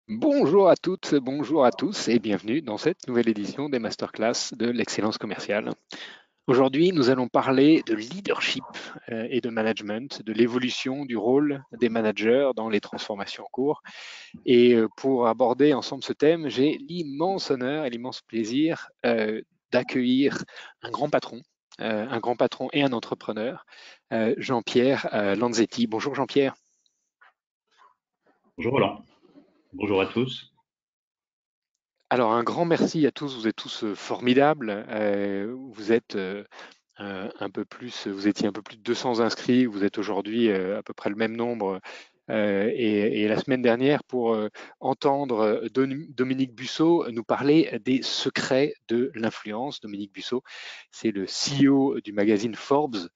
Bonjour à toutes, bonjour à tous et bienvenue dans cette nouvelle édition des masterclass de l'excellence commerciale. Aujourd'hui, nous allons parler de leadership et de management, de l'évolution du rôle des managers dans les transformations en cours. Et pour aborder ensemble ce thème, j'ai l'immense honneur et l'immense plaisir d'accueillir un grand patron et un entrepreneur, Jean-Pierre Lanzetti. Bonjour Jean-Pierre. Bonjour Roland, bonjour à tous. Alors, un grand merci à tous. Vous êtes tous formidables. Vous êtes vous étiez un peu plus de 200 inscrits. Vous êtes aujourd'hui à peu près le même nombre. Et la semaine dernière, pour entendre Dominique Busseau nous parler des secrets de l'influence. Dominique Busseau, c'est le CEO du magazine Forbes,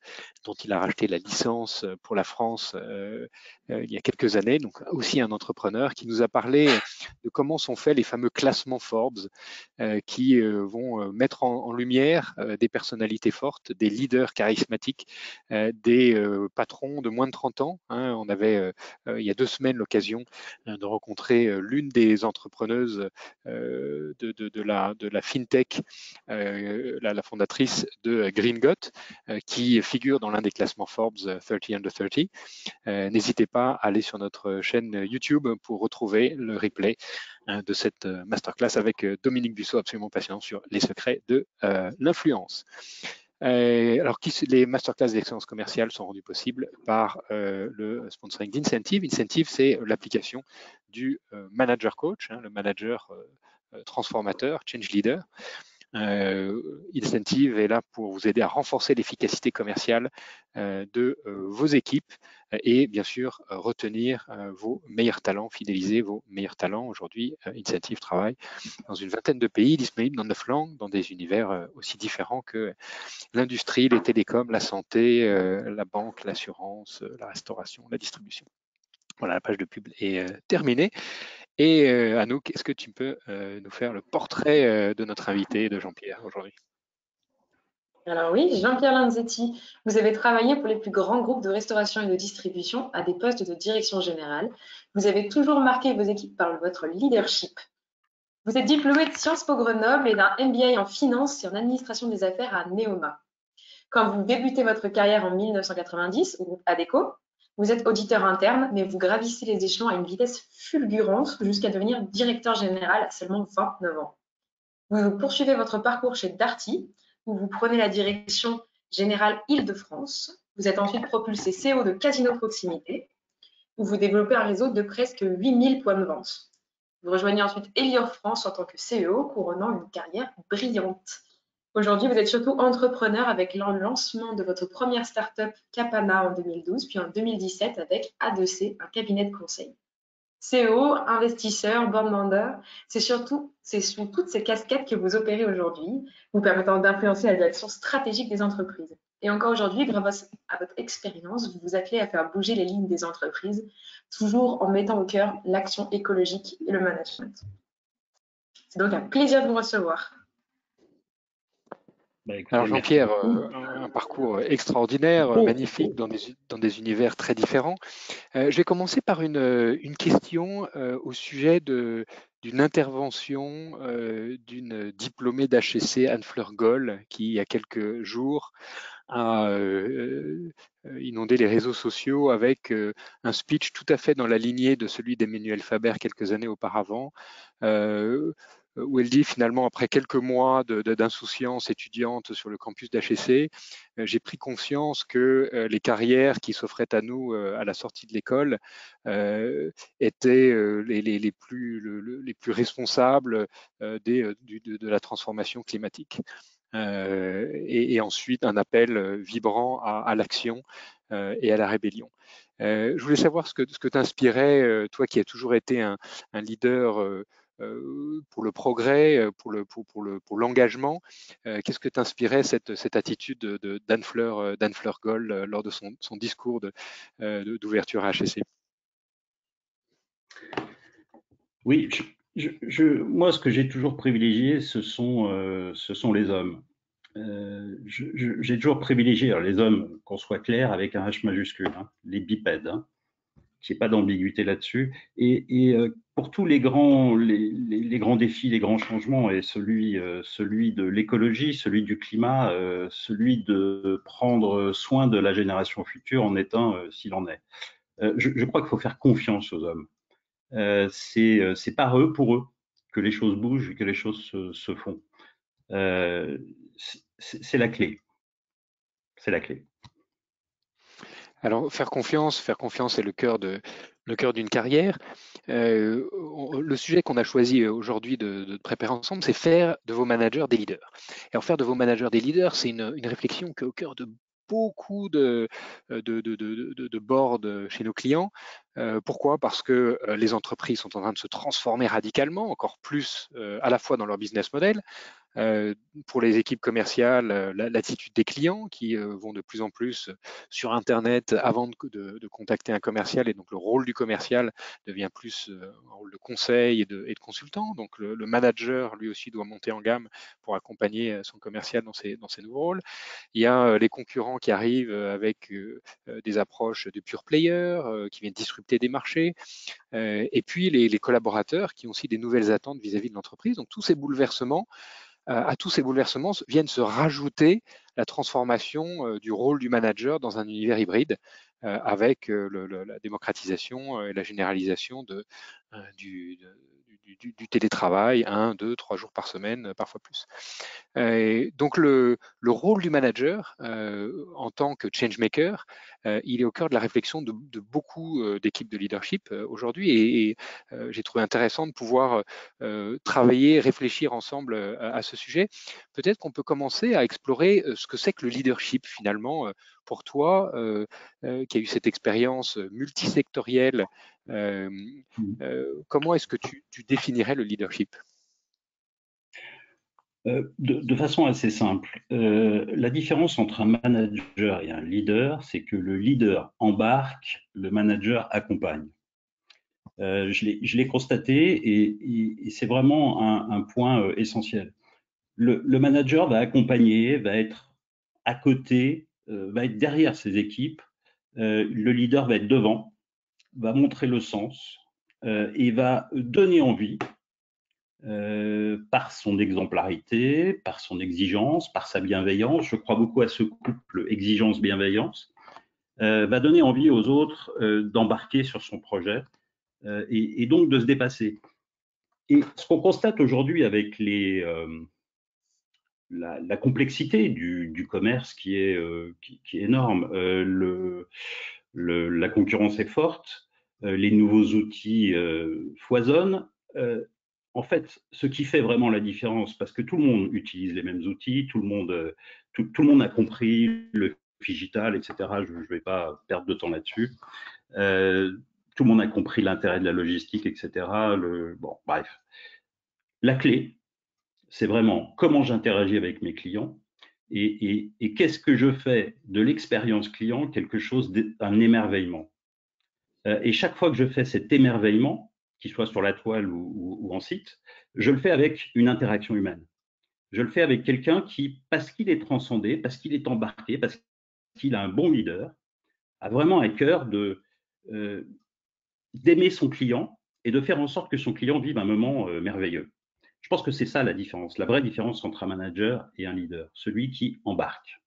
dont il a racheté la licence pour la France il y a quelques années. Donc, aussi un entrepreneur qui nous a parlé de comment sont faits les fameux classements Forbes qui vont mettre en lumière des personnalités fortes, des leaders charismatiques, des patrons de moins de 30 ans. Hein. On avait il y a 2 semaines l'occasion de rencontrer l'une des entrepreneuses de la FinTech, la fondatrice de GreenGot, qui figure dans l'un des classements Forbes 30 Under 30. N'hésitez pas à aller sur notre chaîne YouTube pour retrouver le replay de cette masterclass avec Dominique Busseau, absolument passionnant, sur les secrets de l'influence. Alors, les masterclass d'excellence commerciale sont rendues possibles par le sponsoring d'Incentive. Incentive, c'est l'application du manager coach, hein, le manager transformateur, change leader. Incentive est là pour vous aider à renforcer l'efficacité commerciale de vos équipes et bien sûr retenir vos meilleurs talents, fidéliser vos meilleurs talents. Aujourd'hui, Incentive travaille dans une vingtaine de pays, disponible dans 9 langues, dans des univers aussi différents que l'industrie, les télécoms, la santé, la banque, l'assurance, la restauration, la distribution. Voilà, la page de pub est terminée. Et Anouk, est-ce que tu peux nous faire le portrait de notre invité, de Jean-Pierre, aujourd'hui? Alors oui, Jean-Pierre Lanzetti, vous avez travaillé pour les plus grands groupes de restauration et de distribution à des postes de direction générale. Vous avez toujours marqué vos équipes par votre leadership. Vous êtes diplômé de Sciences Po Grenoble et d'un MBA en finance et en administration des affaires à Neoma. Quand vous débutez votre carrière en 1990 au groupe Adecco, vous êtes auditeur interne, mais vous gravissez les échelons à une vitesse fulgurante jusqu'à devenir directeur général à seulement 29 ans. Vous poursuivez votre parcours chez Darty, où vous prenez la direction générale Île-de-France. Vous êtes ensuite propulsé CEO de Casino Proximité, où vous développez un réseau de presque 8000 points de vente. Vous rejoignez ensuite Elior France en tant que CEO, couronnant une carrière brillante. Aujourd'hui, vous êtes surtout entrepreneur avec le lancement de votre première start-up Capana en 2012, puis en 2017 avec A2C, un cabinet de conseil. CEO, investisseur, board member, c'est sous toutes ces casquettes que vous opérez aujourd'hui, vous permettant d'influencer la direction stratégique des entreprises. Et encore aujourd'hui, grâce à votre expérience, vous vous attelez à faire bouger les lignes des entreprises, toujours en mettant au cœur l'action écologique et le management. C'est donc un plaisir de vous recevoir. Alors Jean-Pierre, un parcours extraordinaire, magnifique, dans des univers très différents. Je vais commencer par une question au sujet d'une intervention d'une diplômée d'HEC, Anne-Fleur Goll, qui, il y a quelques jours, a inondé les réseaux sociaux avec un speech tout à fait dans la lignée de celui d'Emmanuel Faber quelques années auparavant, où elle dit finalement, après quelques mois d'insouciance étudiante sur le campus d'HEC, j'ai pris conscience que les carrières qui s'offraient à nous à la sortie de l'école étaient les plus responsables de la transformation climatique. Et ensuite un appel vibrant à l'action et à la rébellion. Je voulais savoir ce que t'inspirait, toi qui as toujours été un leader pour le progrès, pour l'engagement. Qu'est-ce que t'inspirait cette attitude d'Anne-Fleur Goll lors de son discours d'ouverture à HEC? Oui, moi, ce que j'ai toujours privilégié, ce sont les hommes. J'ai toujours privilégié, alors les hommes, qu'on soit clair, avec un H majuscule, hein, les bipèdes. Hein. qu'il n'y ait pas d'ambiguïté là-dessus. Et pour tous les grands défis, les grands changements, et celui de l'écologie, celui du climat, celui de prendre soin de la génération future en est un s'il en est. Je crois qu'il faut faire confiance aux hommes. C'est par eux, pour eux, que les choses bougent et que les choses se font. C'est la clé. C'est la clé. Alors, faire confiance est le cœur d'une carrière. Le sujet qu'on a choisi aujourd'hui de préparer ensemble, c'est faire de vos managers des leaders. Et en faire de vos managers des leaders, c'est une réflexion qui est au cœur de beaucoup de boards chez nos clients. Pourquoi? Parce que les entreprises sont en train de se transformer radicalement, encore plus à la fois dans leur business model, pour les équipes commerciales, l'attitude des clients qui vont de plus en plus sur Internet avant de contacter un commercial, et donc le rôle du commercial devient plus un rôle de conseil et de consultant. Donc le manager, lui aussi, doit monter en gamme pour accompagner son commercial dans ses nouveaux rôles. Il y a les concurrents qui arrivent avec des approches de pure player qui viennent disrupter des marchés. Et puis les collaborateurs qui ont aussi des nouvelles attentes vis-à-vis de l'entreprise. Donc tous ces bouleversements, à tous ces bouleversements viennent se rajouter la transformation du rôle du manager dans un univers hybride avec la démocratisation et la généralisation du télétravail, 1, 2, 3 jours par semaine, parfois plus. Donc le rôle du manager en tant que changemaker, il est au cœur de la réflexion de beaucoup d'équipes de leadership aujourd'hui, et j'ai trouvé intéressant de pouvoir travailler, réfléchir ensemble à ce sujet. Peut-être qu'on peut commencer à explorer ce que c'est que le leadership finalement pour toi, qui a eu cette expérience multisectorielle. Comment est-ce que tu définirais le leadership? De façon assez simple, la différence entre un manager et un leader, c'est que le leader embarque, le manager accompagne. Je l'ai constaté et c'est vraiment un point essentiel. Le manager va accompagner, va être à côté, va être derrière ses équipes. Le leader va être devant, va montrer le sens et va donner envie par son exemplarité, par son exigence, par sa bienveillance. Je crois beaucoup à ce couple exigence-bienveillance. Va donner envie aux autres d'embarquer sur son projet et donc de se dépasser. Et ce qu'on constate aujourd'hui avec la complexité du commerce qui est énorme, la concurrence est forte, les nouveaux outils foisonnent. En fait, ce qui fait vraiment la différence, parce que tout le monde utilise les mêmes outils, tout le monde a compris le digital, etc. Je ne vais pas perdre de temps là-dessus. Tout le monde a compris l'intérêt de la logistique, etc. Bon, bref. La clé, c'est vraiment comment j'interagis avec mes clients et qu'est-ce que je fais de l'expérience client quelque chose d'un émerveillement. Et chaque fois que je fais cet émerveillement, qu'il soit sur la toile ou en site, je le fais avec une interaction humaine. Je le fais avec quelqu'un qui, parce qu'il est transcendé, parce qu'il est embarqué, parce qu'il a un bon leader, a vraiment à cœur d'aimer son client et de faire en sorte que son client vive un moment merveilleux. Je pense que c'est ça la différence, la vraie différence entre un manager et un leader, celui qui embarque.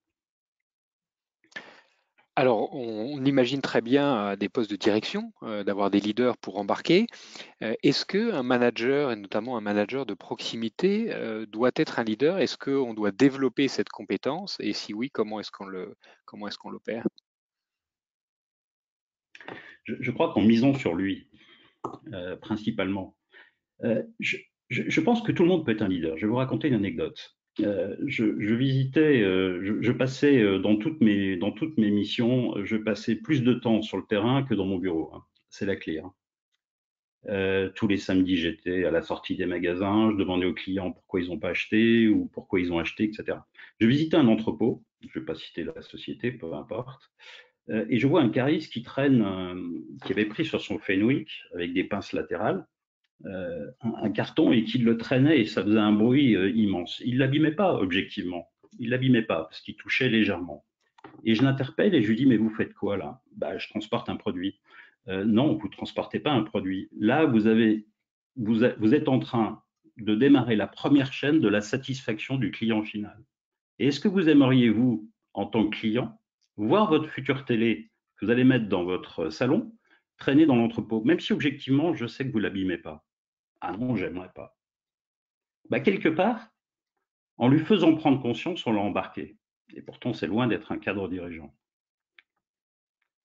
Alors, on imagine très bien à des postes de direction d'avoir des leaders pour embarquer. Est-ce qu'un manager, et notamment un manager de proximité, doit être un leader? Est-ce qu'on doit développer cette compétence? Et si oui, comment est-ce qu'on l'opère? Je crois qu'en misant sur lui, principalement, je pense que tout le monde peut être un leader. Je vais vous raconter une anecdote. Je visitais, je passais dans toutes mes missions, je passais plus de temps sur le terrain que dans mon bureau. Hein. C'est la clé. Hein. Tous les samedis, j'étais à la sortie des magasins, je demandais aux clients pourquoi ils n'ont pas acheté ou pourquoi ils ont acheté, etc. Je visitais un entrepôt, je ne vais pas citer la société, peu importe, et je vois un caris qui traîne, qui avait pris sur son Fenwick avec des pinces latérales, un carton et qu'il le traînait et ça faisait un bruit immense. Il ne l'abîmait pas objectivement, il ne l'abîmait pas parce qu'il touchait légèrement. Et je l'interpelle et je lui dis mais vous faites quoi là? Bah, je transporte un produit. Non, vous ne transportez pas un produit. Là, vous êtes en train de démarrer la première chaîne de la satisfaction du client final. Et est-ce que vous aimeriez, vous, en tant que client, voir votre future télé que vous allez mettre dans votre salon traîner dans l'entrepôt, même si objectivement, je sais que vous ne l'abîmez pas? Ah non, j'aimerais pas. Bah, quelque part, en lui faisant prendre conscience, on l'a embarqué. Et pourtant, c'est loin d'être un cadre dirigeant.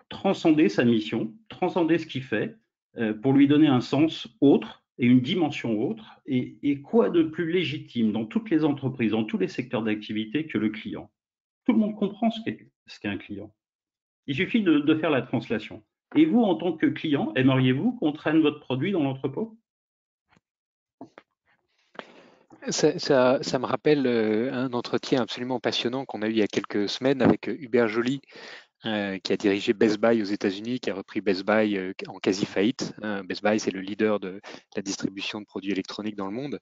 Transcender sa mission, transcender ce qu'il fait, pour lui donner un sens autre et une dimension autre. Et quoi de plus légitime dans toutes les entreprises, dans tous les secteurs d'activité que le client? Tout le monde comprend ce qu'est un client. Il suffit de faire la translation. Et vous, en tant que client, aimeriez-vous qu'on traîne votre produit dans l'entrepôt? Ça me rappelle un entretien absolument passionnant qu'on a eu il y a quelques semaines avec Hubert Joly, qui a dirigé Best Buy aux États-Unis, qui a repris Best Buy en quasi-faillite. Best Buy, c'est le leader de la distribution de produits électroniques dans le monde,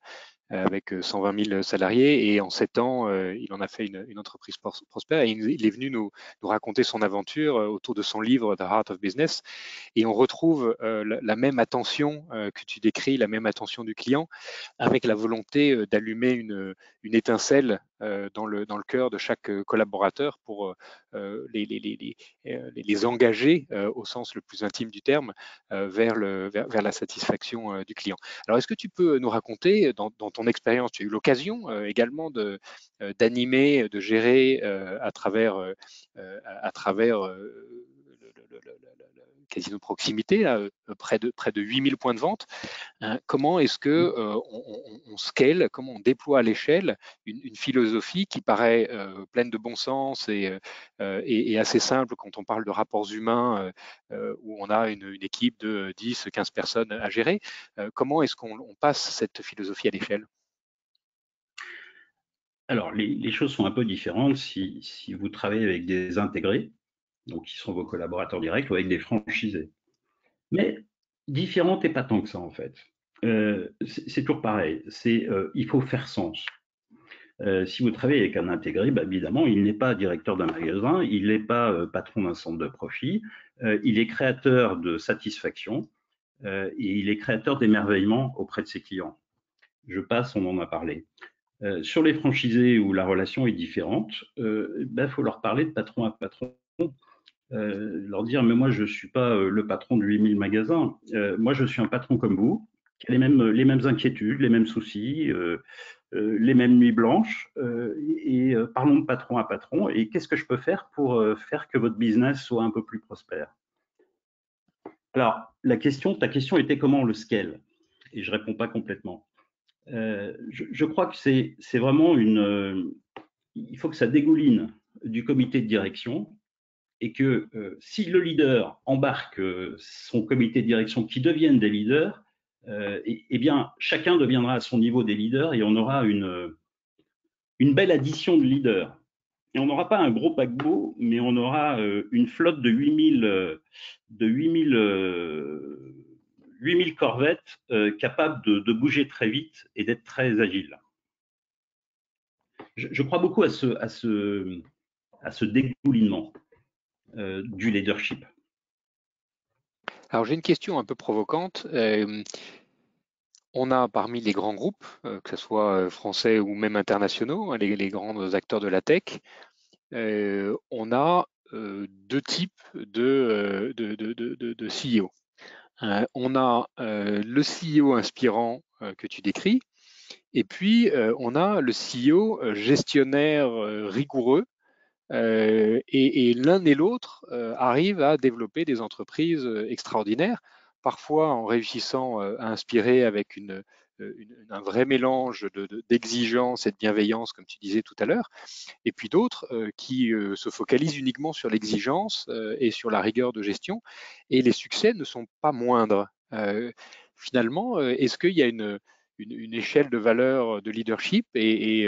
avec 120 000 salariés. Et en 7 ans, il en a fait une entreprise prospère. Et il est venu nous raconter son aventure autour de son livre The Heart of Business. Et on retrouve la même attention que tu décris, la même attention du client, avec la volonté d'allumer une étincelle dans le cœur de chaque collaborateur pour les engager au sens le plus intime du terme vers la satisfaction du client. Alors, est-ce que tu peux nous raconter, dans ton expérience, tu as eu l'occasion également d'animer, de gérer à travers le casino de proximité, là, près de 8000 points de vente. Comment est-ce que on scale, comment on déploie à l'échelle une philosophie qui paraît pleine de bon sens et assez simple quand on parle de rapports humains où on a une équipe de 10, 15 personnes à gérer. Comment est-ce qu'on passe cette philosophie à l'échelle? Alors, les choses sont un peu différentes si vous travaillez avec des intégrés, donc qui sont vos collaborateurs directs, ou avec des franchisés. Mais différentes et pas tant que ça, en fait. C'est toujours pareil. Il faut faire sens. Si vous travaillez avec un intégré, bah, évidemment, il n'est pas directeur d'un magasin, il n'est pas patron d'un centre de profit, il est créateur de satisfaction et il est créateur d'émerveillement auprès de ses clients. Je passe, on en a parlé. Sur les franchisés où la relation est différente, bah, faut leur parler de patron à patron, leur dire mais moi je suis pas le patron de 8000 magasins, moi je suis un patron comme vous, qui a les mêmes inquiétudes, les mêmes soucis, les mêmes nuits blanches, et parlons de patron à patron, et qu'est-ce que je peux faire pour faire que votre business soit un peu plus prospère? Alors, ta question était comment on le scale, et je réponds pas complètement. Je crois que c'est vraiment il faut que ça dégouline du comité de direction et que si le leader embarque son comité de direction qui deviennent des leaders, eh bien, chacun deviendra à son niveau des leaders et on aura une belle addition de leaders. Et on n'aura pas un gros paquebot, mais on aura une flotte de 8000 corvettes capables de bouger très vite et d'être très agiles. Je crois beaucoup à ce dégoulinement du leadership. Alors, j'ai une question un peu provocante. On a parmi les grands groupes, que ce soit français ou même internationaux, les grands acteurs de la tech, on a deux types de CEO. On a le CEO inspirant que tu décris, et puis on a le CEO gestionnaire rigoureux, et l'un et l'autre arrivent à développer des entreprises extraordinaires, parfois en réussissant à inspirer avec un vrai mélange d'exigence et de bienveillance, comme tu disais tout à l'heure, et puis d'autres qui se focalisent uniquement sur l'exigence et sur la rigueur de gestion, et les succès ne sont pas moindres. Finalement, est-ce qu'il y a une échelle de valeur de leadership et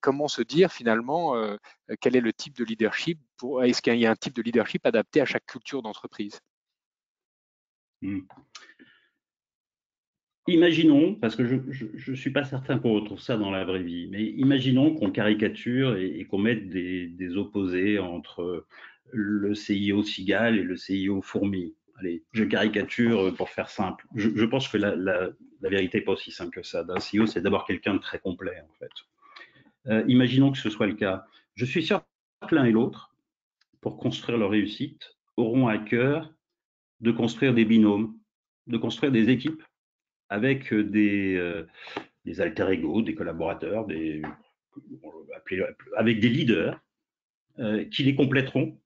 comment se dire finalement quel est le type de leadership est-ce qu'il y a un type de leadership adapté à chaque culture d'entreprise? Imaginons, parce que je ne suis pas certain qu'on retrouve ça dans la vraie vie, mais imaginons qu'on caricature et qu'on mette des opposés entre le CIO cigale et le CIO fourmi. Allez, je caricature pour faire simple. Je pense que la vérité n'est pas aussi simple que ça. Un CIO, c'est d'abord quelqu'un de très complet, en fait. Imaginons que ce soit le cas. Je suis sûr que l'un et l'autre, pour construire leur réussite, auront à cœur de construire des binômes, de construire des équipes avec des alter ego, des collaborateurs, avec des leaders qui les compléteront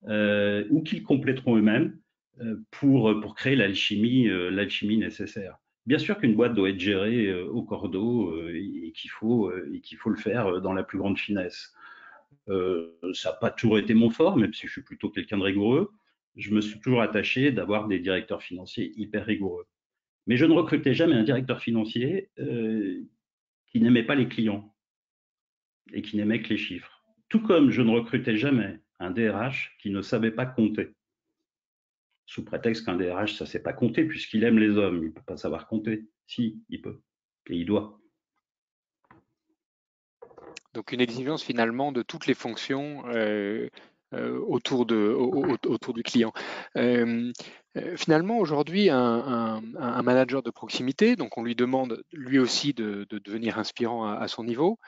ou qu'ils compléteront eux-mêmes pour créer l'alchimie nécessaire. Bien sûr qu'une boîte doit être gérée au cordeau et qu'il faut le faire dans la plus grande finesse. Ça n'a pas toujours été mon fort, même si je suis plutôt quelqu'un de rigoureux. Je me suis toujours attaché d'avoir des directeurs financiers hyper rigoureux. Mais je ne recrutais jamais un directeur financier qui n'aimait pas les clients et qui n'aimait que les chiffres. Tout comme je ne recrutais jamais un DRH qui ne savait pas compter. Sous prétexte qu'un DRH, ça ne sait pas compter, puisqu'il aime les hommes. Il ne peut pas savoir compter. Si, il peut. Et il doit. Donc une exigence finalement de toutes les fonctions autour du client. Finalement, aujourd'hui, un manager de proximité, donc on lui demande lui aussi de devenir inspirant à son niveau.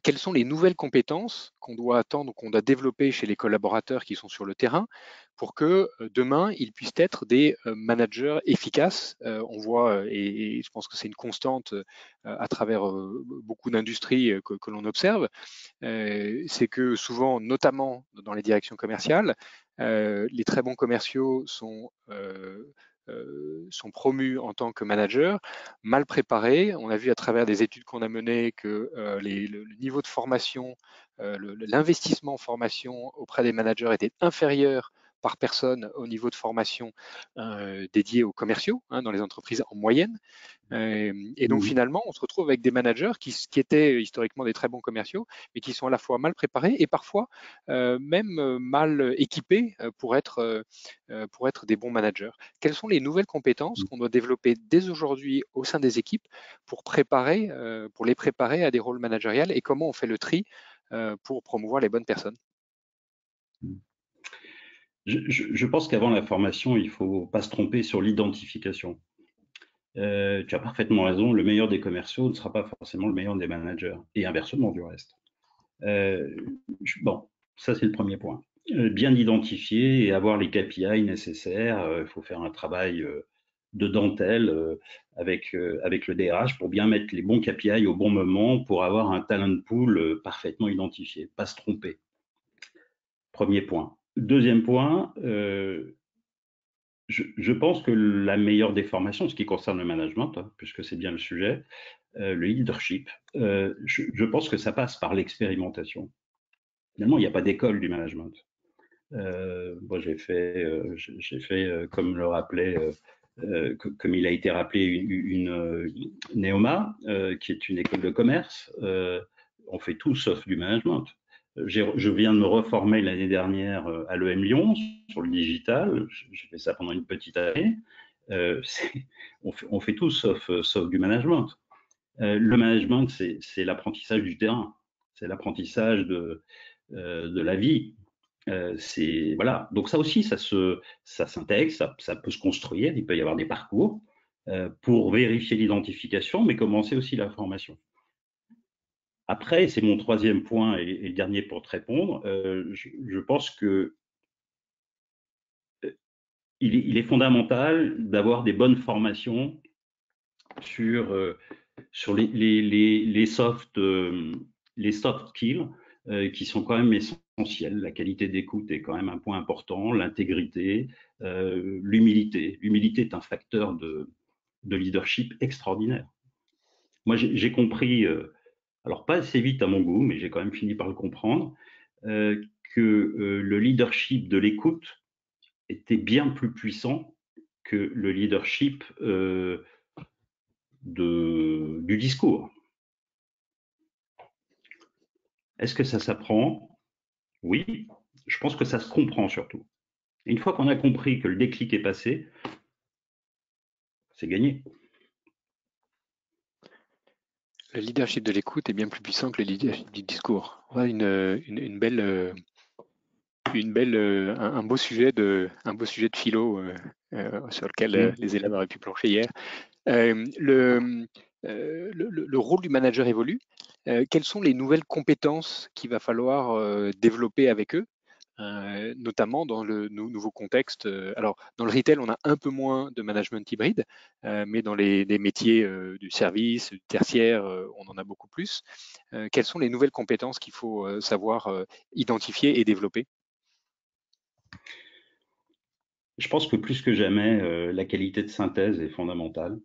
Quelles sont les nouvelles compétences qu'on doit attendre, qu'on doit développer chez les collaborateurs qui sont sur le terrain pour que demain, ils puissent être des managers efficaces. On voit, et je pense que c'est une constante à travers beaucoup d'industries que l'on observe, c'est que souvent, notamment dans les directions commerciales, les très bons commerciaux sont promus en tant que managers, mal préparés. On a vu à travers des études qu'on a menées que le niveau de formation, l'investissement en formation auprès des managers était inférieur par personne au niveau de formation dédié aux commerciaux dans les entreprises en moyenne. Et donc finalement, on se retrouve avec des managers qui étaient historiquement des très bons commerciaux, mais qui sont à la fois mal préparés et parfois même mal équipés pour être des bons managers. Quelles sont les nouvelles compétences qu'on doit développer dès aujourd'hui au sein des équipes pour les préparer à des rôles managériels, et comment on fait le tri pour promouvoir les bonnes personnes? Je pense qu'avant la formation, il ne faut pas se tromper sur l'identification. Tu as parfaitement raison, le meilleur des commerciaux ne sera pas forcément le meilleur des managers, et inversement du reste. Bon, ça c'est le premier point. Bien identifier et avoir les KPI nécessaires. Il faut faire un travail de dentelle avec le DRH pour bien mettre les bons KPI au bon moment pour avoir un talent pool parfaitement identifié, pas se tromper. Premier point. Deuxième point, je pense que la meilleure des formations, ce qui concerne le management, puisque c'est bien le sujet, le leadership, je pense que ça passe par l'expérimentation. Finalement, il n'y a pas d'école du management. Moi, j'ai fait, comme le rappelait, comme il a été rappelé, une Neoma, qui est une école de commerce. On fait tout sauf du management. Je viens de me reformer l'année dernière à l'EM Lyon sur le digital. J'ai fait ça pendant une petite année. On fait tout sauf du management. Le management, c'est l'apprentissage du terrain, c'est l'apprentissage de la vie. Voilà. Donc ça aussi, ça s'intègre, ça peut se construire. Il peut y avoir des parcours pour vérifier l'identification, mais commencer aussi la formation. Après, c'est mon troisième point et le dernier pour te répondre. Je pense que il est fondamental d'avoir des bonnes formations sur les soft skills qui sont quand même essentiels. La qualité d'écoute est quand même un point important, l'intégrité, l'humilité. L'humilité est un facteur de leadership extraordinaire. Moi, j'ai compris, alors pas assez vite à mon goût, mais j'ai quand même fini par le comprendre, que le leadership de l'écoute était bien plus puissant que le leadership du discours. Est-ce que ça s'apprend? Oui, je pense que ça se comprend surtout. Et une fois qu'on a compris que le déclic est passé, c'est gagné. Le leadership de l'écoute est bien plus puissant que le leadership du discours. Voilà une belle puis un beau sujet de philo sur lequel les élèves auraient pu plancher hier. Le rôle du manager évolue. Quelles sont les nouvelles compétences qu'il va falloir développer avec eux, notamment dans le nouveau contexte? Alors, dans le retail, on a un peu moins de management hybride, mais dans les métiers du service, du tertiaire, on en a beaucoup plus. Quelles sont les nouvelles compétences qu'il faut savoir identifier et développer? Je pense que plus que jamais, la qualité de synthèse est fondamentale.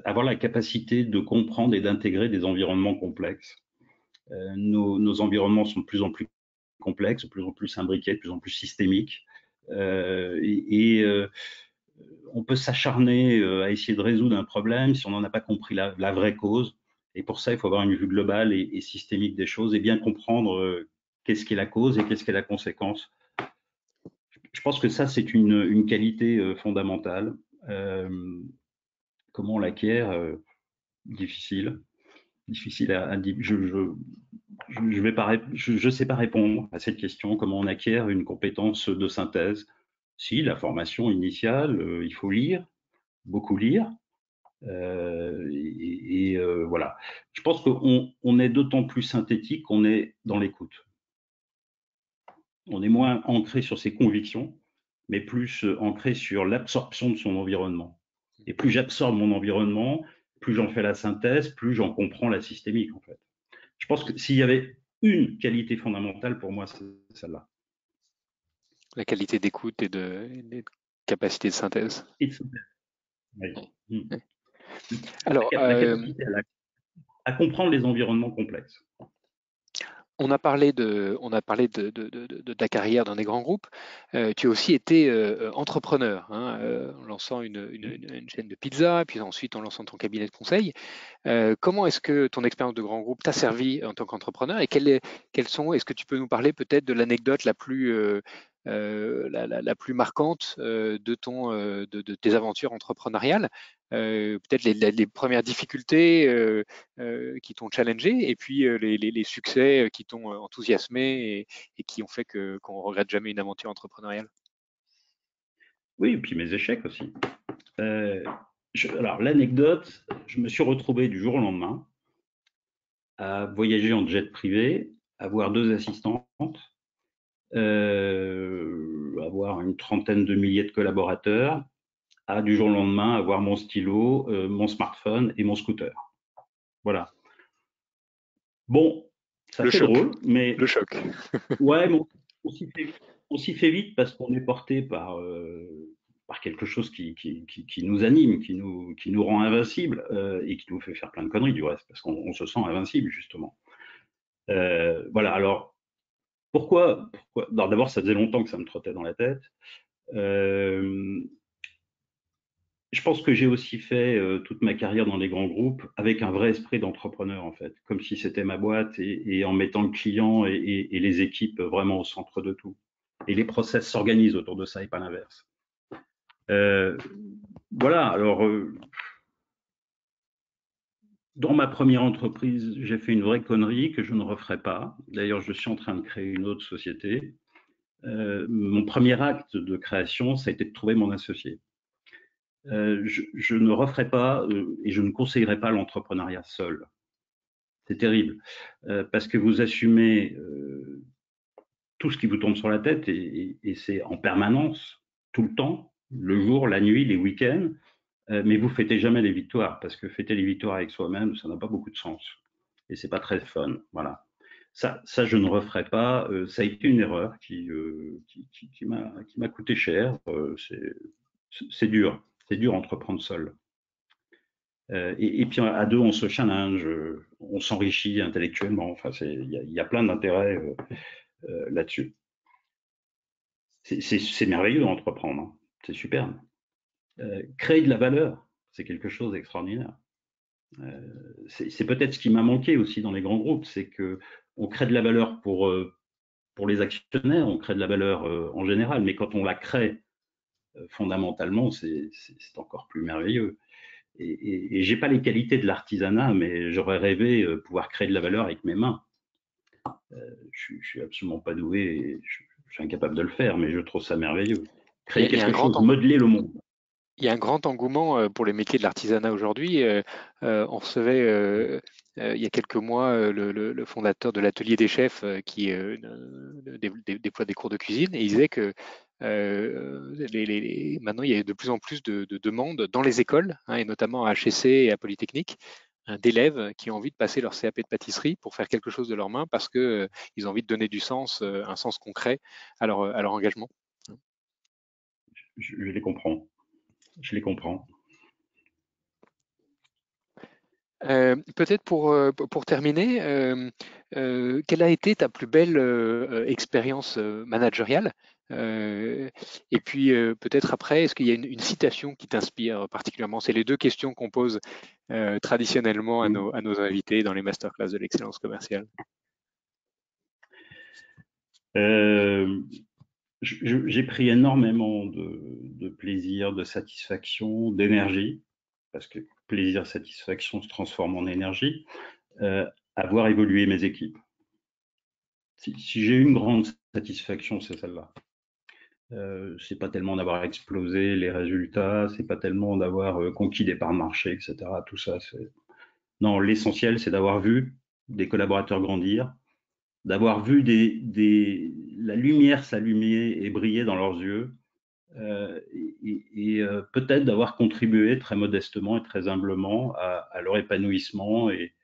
Avoir la capacité de comprendre et d'intégrer des environnements complexes. Nos environnements sont de plus en plus complexes, de plus en plus imbriqués, de plus en plus systémiques. On peut s'acharner à essayer de résoudre un problème si on n'en a pas compris la vraie cause. Et pour ça, il faut avoir une vue globale et systémique des choses et bien comprendre qu'est-ce qui est la cause et qu'est-ce qui est la conséquence. Je pense que ça, c'est une qualité fondamentale. Comment on l'acquiert? Difficile à dire. Je sais pas répondre à cette question. Comment on acquiert une compétence de synthèse? Si, la formation initiale, il faut lire, beaucoup lire. Voilà. Je pense qu'on est d'autant plus synthétique qu'on est dans l'écoute. On est moins ancré sur ses convictions, mais plus ancré sur l'absorption de son environnement. Et plus j'absorbe mon environnement, plus j'en fais la synthèse, plus j'en comprends la systémique, en fait. Je pense que s'il y avait une qualité fondamentale pour moi, c'est celle-là. La qualité d'écoute et de capacité de synthèse. Et de synthèse. Oui. Oui. Alors, la capacité à comprendre les environnements complexes. On a parlé de ta carrière dans des grands groupes. Tu as aussi été entrepreneur, hein, en lançant une chaîne de pizza, puis ensuite en lançant ton cabinet de conseil. Comment est-ce que ton expérience de grand groupe t'a servi en tant qu'entrepreneur et est-ce que tu peux nous parler peut-être de l'anecdote la plus marquante de tes aventures entrepreneuriales, peut-être les premières difficultés qui t'ont challengé et puis les succès qui t'ont enthousiasmé et qui ont fait qu'on ne regrette jamais une aventure entrepreneuriale? Oui, et puis mes échecs aussi. Alors, l'anecdote, je me suis retrouvé du jour au lendemain à voyager en jet privé, avoir 2 assistantes, avoir une trentaine de milliers de collaborateurs, à du jour au lendemain avoir mon stylo, mon smartphone et mon scooter. Voilà. Bon, ça fait drôle, mais le choc. Ouais, mais on s'y fait vite parce qu'on est porté par quelque chose qui nous anime, qui nous rend invincible et qui nous fait faire plein de conneries du reste, parce qu'on se sent invincible justement. Voilà. Alors pourquoi d'abord, ça faisait longtemps que ça me trottait dans la tête. Je pense que j'ai aussi fait toute ma carrière dans les grands groupes avec un vrai esprit d'entrepreneur, en fait, comme si c'était ma boîte et en mettant le client et les équipes vraiment au centre de tout. Et les process s'organisent autour de ça et pas l'inverse. Voilà, alors, dans ma première entreprise, j'ai fait une vraie connerie que je ne referai pas. D'ailleurs, je suis en train de créer une autre société. Mon premier acte de création, ça a été de trouver mon associé. Je ne referai pas et je ne conseillerais pas l'entrepreneuriat seul. C'est terrible parce que vous assumez tout ce qui vous tombe sur la tête et c'est en permanence, tout le temps, le jour, la nuit, les week-ends, mais vous fêtez jamais les victoires parce que fêter les victoires avec soi-même, ça n'a pas beaucoup de sens et c'est pas très fun. Voilà. Ça, je ne referai pas. Ça a été une erreur qui m'a coûté cher. C'est dur. C'est dur d'entreprendre seul. Et puis à deux, on se challenge, on s'enrichit intellectuellement. Enfin, il y a plein d'intérêts là-dessus. C'est merveilleux d'entreprendre. Hein. C'est superbe. Créer de la valeur, c'est quelque chose d'extraordinaire. C'est peut-être ce qui m'a manqué aussi dans les grands groupes, c'est que on crée de la valeur pour les actionnaires, on crée de la valeur en général, mais quand on la crée fondamentalement, c'est encore plus merveilleux. Et j'ai pas les qualités de l'artisanat, mais j'aurais rêvé pouvoir créer de la valeur avec mes mains. Je suis absolument pas doué et je suis incapable de le faire, mais je trouve ça merveilleux. Créer quelque chose, modeler le monde. Il y a un grand engouement pour les métiers de l'artisanat aujourd'hui. On recevait il y a quelques mois le fondateur de l'atelier des chefs qui déploie des cours de cuisine, et il disait que maintenant il y a de plus en plus de demandes dans les écoles, hein, et notamment à HEC et à Polytechnique, d'élèves qui ont envie de passer leur CAP de pâtisserie pour faire quelque chose de leurs mains parce que ils ont envie de donner du sens, un sens concret à leur engagement. Je les comprends. Je les comprends. Peut-être pour terminer, quelle a été ta plus belle expérience managériale? Et puis peut-être après, est-ce qu'il y a une citation qui t'inspire particulièrement? C'est les deux questions qu'on pose traditionnellement à nos invités dans les masterclass de l'excellence commerciale. J'ai pris énormément de plaisir, de satisfaction, d'énergie, parce que plaisir, satisfaction se transforme en énergie, à voir évoluer mes équipes. Si j'ai une grande satisfaction, c'est celle-là. C'est pas tellement d'avoir explosé les résultats, c'est pas tellement d'avoir conquis des parts de marché, etc. Tout ça, non, l'essentiel, c'est d'avoir vu des collaborateurs grandir, d'avoir vu la lumière s'allumer et briller dans leurs yeux, et peut-être d'avoir contribué très modestement et très humblement à leur épanouissement, et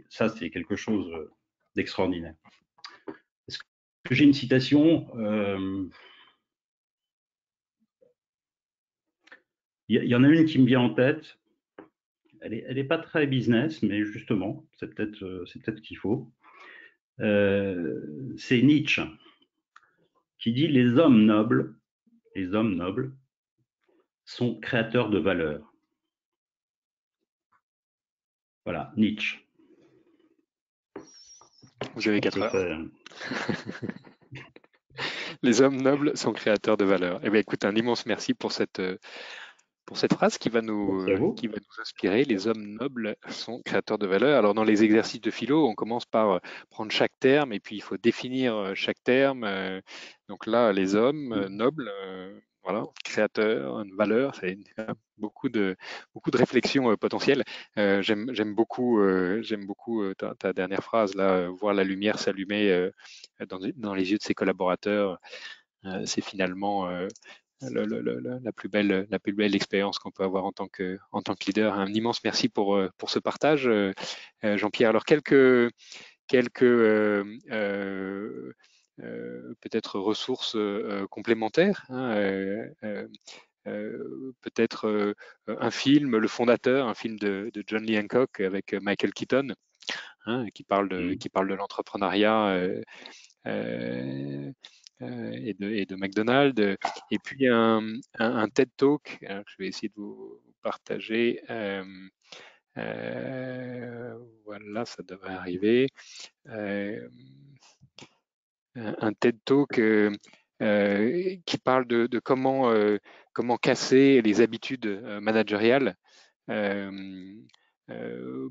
ça, c'est quelque chose d'extraordinaire. Est-ce que j'ai une citation? Il y en a une qui me vient en tête. Elle est pas très business, mais justement, c'est peut-être ce qu'il faut. C'est Nietzsche qui dit: les hommes nobles sont créateurs de valeur. Voilà, Nietzsche. Vous avez 4 heures. Les hommes nobles sont créateurs de valeur. Eh bien, écoute, un immense merci pour cette phrase qui va nous inspirer. Les hommes nobles sont créateurs de valeur. Alors, dans les exercices de philo, on commence par prendre chaque terme et puis il faut définir chaque terme. Donc là, les hommes nobles, voilà, créateurs, une valeur, c'est beaucoup de réflexions potentielles. J'aime beaucoup ta dernière phrase là, voir la lumière s'allumer dans les yeux de ses collaborateurs. C'est finalement la plus belle expérience qu'on peut avoir en tant que leader. Un immense merci pour ce partage, Jean-Pierre. Alors quelques peut-être ressources complémentaires, hein, peut-être un film, Le Fondateur, un film de John Lee Hancock avec Michael Keaton, hein, qui parle de l'entrepreneuriat et de McDonald's, et puis un TED Talk, alors, je vais essayer de vous partager. Voilà, ça devrait arriver. Un TED Talk qui parle de comment casser les habitudes managériales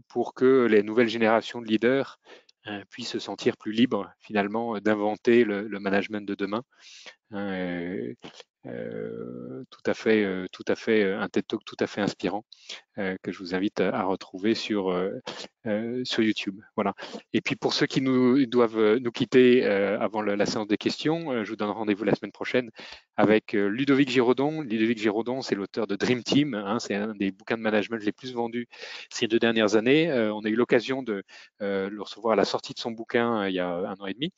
pour que les nouvelles générations de leaders puissent se sentir plus libres finalement d'inventer le management de demain. Tout à fait un TED Talk tout à fait inspirant que je vous invite à retrouver sur YouTube. Voilà. Et puis pour ceux qui doivent nous quitter avant la séance des questions, je vous donne rendez-vous la semaine prochaine avec Ludovic Giraudon. Ludovic Giraudon, c'est l'auteur de Dream Team, hein, c'est un des bouquins de management les plus vendus ces 2 dernières années. On a eu l'occasion de le recevoir à la sortie de son bouquin il y a 1 an et demi.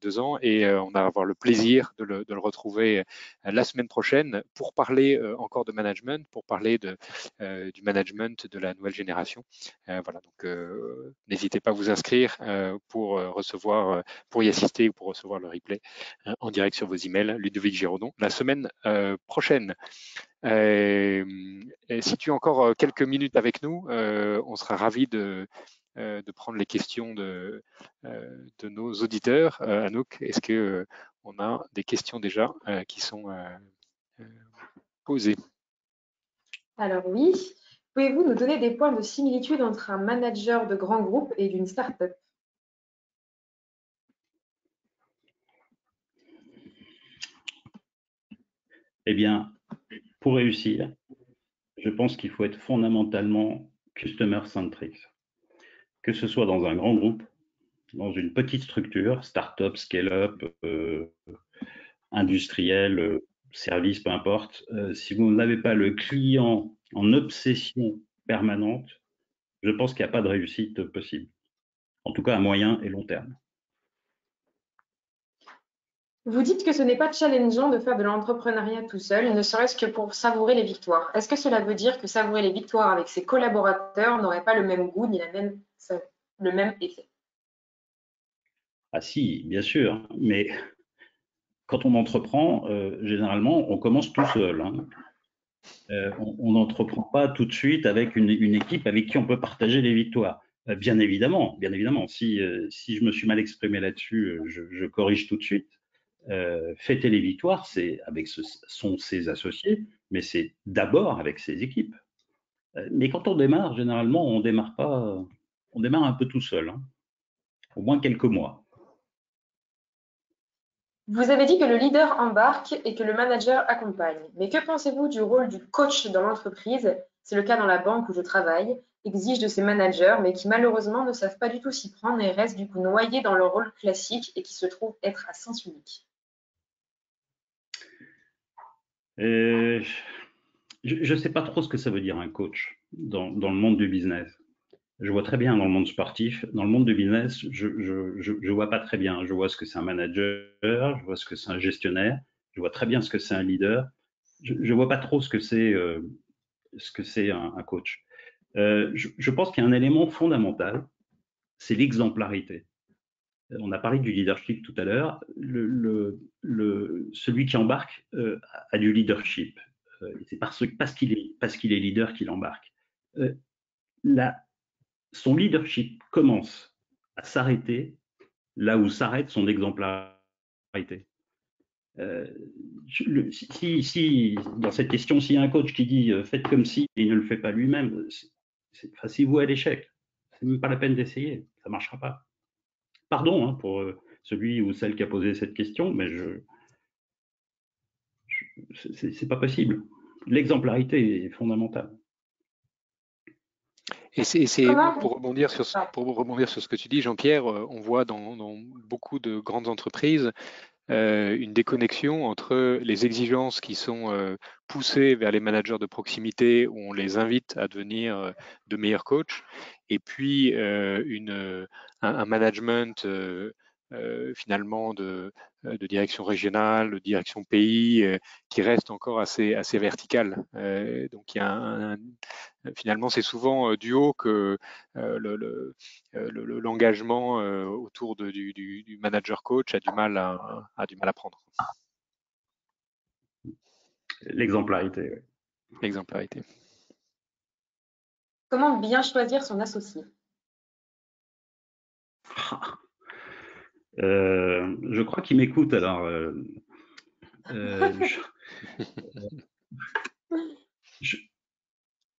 2 ans, et on va avoir le plaisir de le retrouver la semaine prochaine pour parler encore de management, pour parler du management de la nouvelle génération. Voilà, donc n'hésitez pas à vous inscrire pour y assister ou pour recevoir le replay en direct sur vos emails. Ludovic Giraudon, la semaine prochaine. Si tu as encore quelques minutes avec nous, on sera ravis de prendre les questions de nos auditeurs. Anouk, est-ce que on a des questions déjà qui sont posées? Alors oui, pouvez-vous nous donner des points de similitude entre un manager de grand groupe et d'une start-up? Eh bien, pour réussir, je pense qu'il faut être fondamentalement customer-centric. Que ce soit dans un grand groupe, dans une petite structure, start-up, scale-up, industriel, service, peu importe, si vous n'avez pas le client en obsession permanente, je pense qu'il n'y a pas de réussite possible. En tout cas à moyen et long terme. Vous dites que ce n'est pas challengeant de faire de l'entrepreneuriat tout seul, ne serait-ce que pour savourer les victoires. Est-ce que cela veut dire que savourer les victoires avec ses collaborateurs n'aurait pas le même goût ni le même effet? Ah si, bien sûr, mais quand on entreprend, généralement, on commence tout seul. Hein. On n'entreprend pas tout de suite avec une équipe avec qui on peut partager les victoires. Bien évidemment, si je me suis mal exprimé là-dessus, je corrige tout de suite. Fêter les victoires, c'est avec ses associés, mais c'est d'abord avec ses équipes. Mais quand on démarre, généralement, on démarre pas, on démarre un peu tout seul, hein, au moins quelques mois. Vous avez dit que le leader embarque et que le manager accompagne. Mais que pensez-vous du rôle du coach dans l'entreprise? C'est le cas dans la banque où je travaille, exige de ses managers, mais qui malheureusement ne savent pas du tout s'y prendre et restent du coup noyés dans leur rôle classique et qui se trouvent être à sens unique. Je ne sais pas trop ce que ça veut dire un coach dans le monde du business. Je vois très bien dans le monde sportif. Dans le monde du business, je vois pas très bien. Je vois ce que c'est un manager, je vois ce que c'est un gestionnaire, je vois très bien ce que c'est un leader. Je vois pas trop ce que c'est un coach. Je pense qu'il y a un élément fondamental, c'est l'exemplarité. On a parlé du leadership tout à l'heure. Celui qui embarque a du leadership. C'est parce qu'il est leader qu'il embarque. La, Son leadership commence à s'arrêter là où s'arrête son exemplarité. Dans cette question, s'il y a un coach qui dit faites comme si et il ne le fait pas lui-même, c'est vous à l'échec. C'est même pas la peine d'essayer, ça ne marchera pas. Pardon hein, pour celui ou celle qui a posé cette question, mais c'est pas possible. L'exemplarité est fondamentale. Et pour rebondir sur ce que tu dis, Jean-Pierre, on voit dans beaucoup de grandes entreprises une déconnexion entre les exigences qui sont poussées vers les managers de proximité, où on les invite à devenir de meilleurs coachs, et puis un management finalement de direction régionale, de direction pays, qui reste encore assez vertical. Donc il y a finalement, c'est souvent du haut que l'engagement autour du manager coach a du mal à prendre. L'exemplarité. Oui. L'exemplarité. Comment bien choisir son associé? Je crois qu'il m'écoute alors.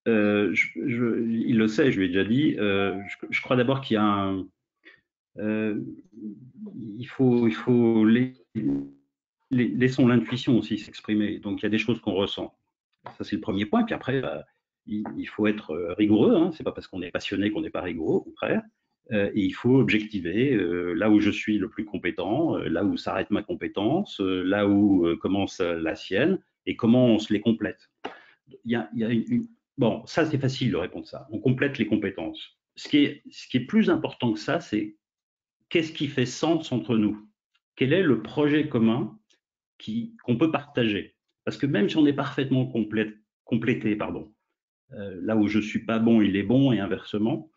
Il le sait, je lui ai déjà dit. Je crois d'abord qu'il y a il faut laissons l'intuition aussi s'exprimer. Donc il y a des choses qu'on ressent. Ça c'est le premier point. Puis après, il faut être rigoureux. Hein. C'est pas parce qu'on est passionné qu'on n'est pas rigoureux, au contraire. Et il faut objectiver là où je suis le plus compétent, là où s'arrête ma compétence, là où commence la sienne, et comment on se les complète. Il y a Bon, ça c'est facile de répondre ça. On complète les compétences. Ce qui est plus important que ça, c'est qu'est-ce qui fait sens entre nous? Quel est le projet commun qu'on peut partager? Parce que même si on est parfaitement complété, pardon, là où je ne suis pas bon, il est bon, et inversement,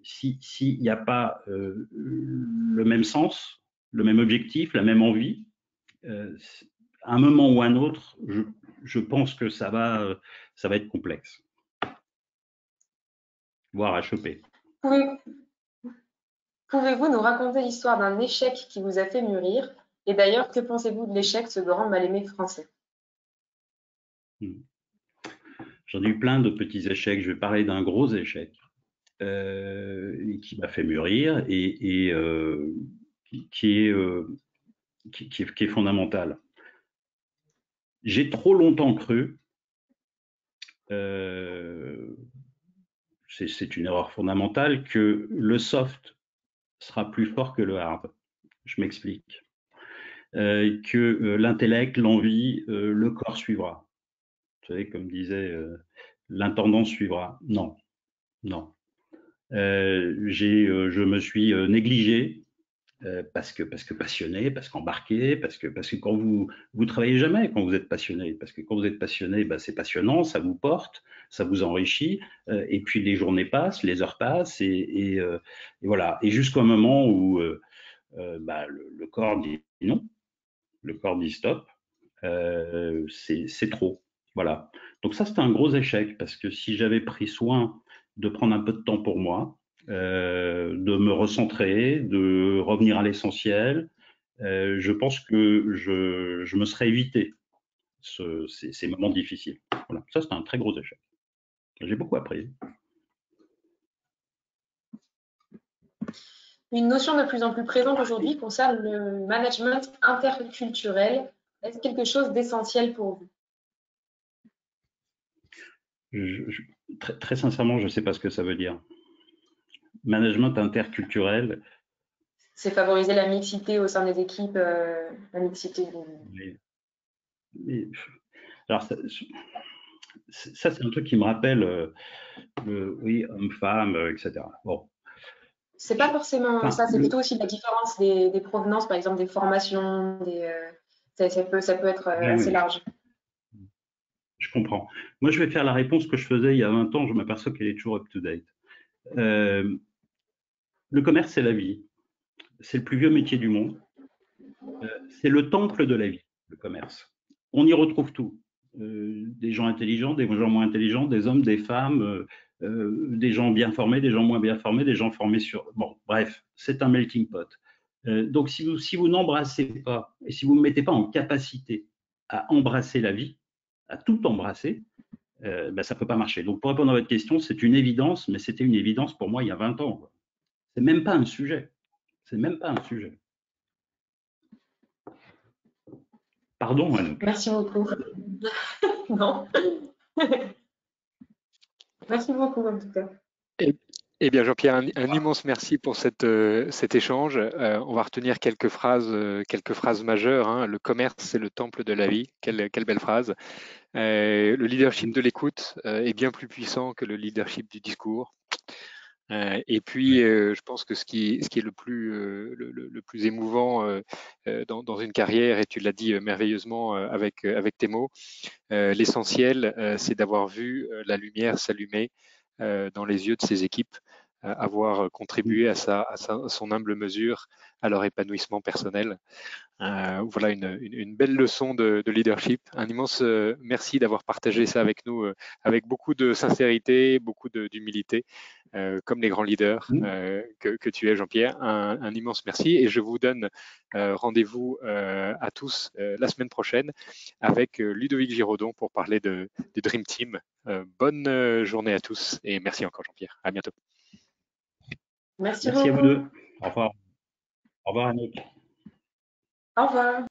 s'il n'y a pas le même sens, le même objectif, la même envie, à un moment ou à un autre, je pense que ça va être complexe, voire à choper. Pouvez-vous nous raconter l'histoire d'un échec qui vous a fait mûrir? Et d'ailleurs, que pensez-vous de l'échec, ce grand mal-aimé français? J'en ai eu plein de petits échecs. Je vais parler d'un gros échec qui m'a fait mûrir et qui est fondamental. J'ai trop longtemps cru, c'est une erreur fondamentale, que le soft sera plus fort que le hard. Je m'explique. Que l'intellect, l'envie, le corps suivra. Vous savez, comme disait l'intendant suivra. Non, non. Je me suis négligé parce que passionné, parce qu'embarqué, parce que quand vous travaillez jamais quand vous êtes passionné, parce que quand vous êtes passionné, bah, c'est passionnant, ça vous porte, ça vous enrichit, et puis les journées passent, les heures passent, et voilà. Et jusqu'au moment où bah, le corps dit non, le corps dit stop, c'est trop. Voilà. Donc ça, c'était un gros échec parce que si j'avais pris soin de prendre un peu de temps pour moi, de me recentrer, de revenir à l'essentiel, je pense que je me serais évité ces moments difficiles. Voilà. Ça, c'était un très gros échec. J'ai beaucoup appris. Une notion de plus en plus présente aujourd'hui concerne le management interculturel. Est-ce quelque chose d'essentiel pour vous? Très sincèrement, je ne sais pas ce que ça veut dire. Management interculturel. C'est favoriser la mixité au sein des équipes, la mixité mais, alors, ça c'est un truc qui me rappelle oui, homme-femme, etc. Bon. C'est pas forcément Enfin, ça, c'est plutôt aussi la différence des provenances, par exemple des formations, ça peut être assez oui, large. je comprends. Moi, je vais faire la réponse que je faisais il y a 20 ans, je m'aperçois qu'elle est toujours up-to-date. Le commerce, c'est la vie. C'est le plus vieux métier du monde. C'est le temple de la vie, le commerce. On y retrouve tout. Des gens intelligents, des gens moins intelligents, des hommes, des femmes, des gens bien formés, des gens moins bien formés, des gens formés sur... Bon, bref, c'est un melting pot. Donc, si vous n'embrassez pas, et si vous ne mettez pas en capacité à embrasser la vie, à tout embrasser, ben, ça ne peut pas marcher. Donc, pour répondre à votre question, c'est une évidence, mais c'était une évidence pour moi il y a 20 ans. C'est même pas un sujet. C'est même pas un sujet. Pardon, Anouk. Merci beaucoup. Non. Merci beaucoup en tout cas. Eh, eh bien, Jean-Pierre, un immense merci pour cet échange. On va retenir quelques phrases majeures, hein. Le commerce, c'est le temple de la vie. Quelle belle phrase. Le leadership de l'écoute est bien plus puissant que le leadership du discours. Et puis, je pense que ce qui est le plus émouvant dans une carrière, et tu l'as dit merveilleusement avec tes mots, l'essentiel, c'est d'avoir vu la lumière s'allumer dans les yeux de ses équipes, avoir contribué à son humble mesure à leur épanouissement personnel. Voilà une belle leçon de leadership. Un immense merci d'avoir partagé ça avec nous, avec beaucoup de sincérité, beaucoup d'humilité, comme les grands leaders que tu es, Jean-Pierre. Un immense merci et je vous donne rendez-vous à tous la semaine prochaine avec Ludovic Giraudon pour parler de Dream Team. Bonne journée à tous et merci encore, Jean-Pierre. À bientôt. Merci Merci à vous beaucoup. deux. Au revoir. Au revoir, Annick. Au revoir.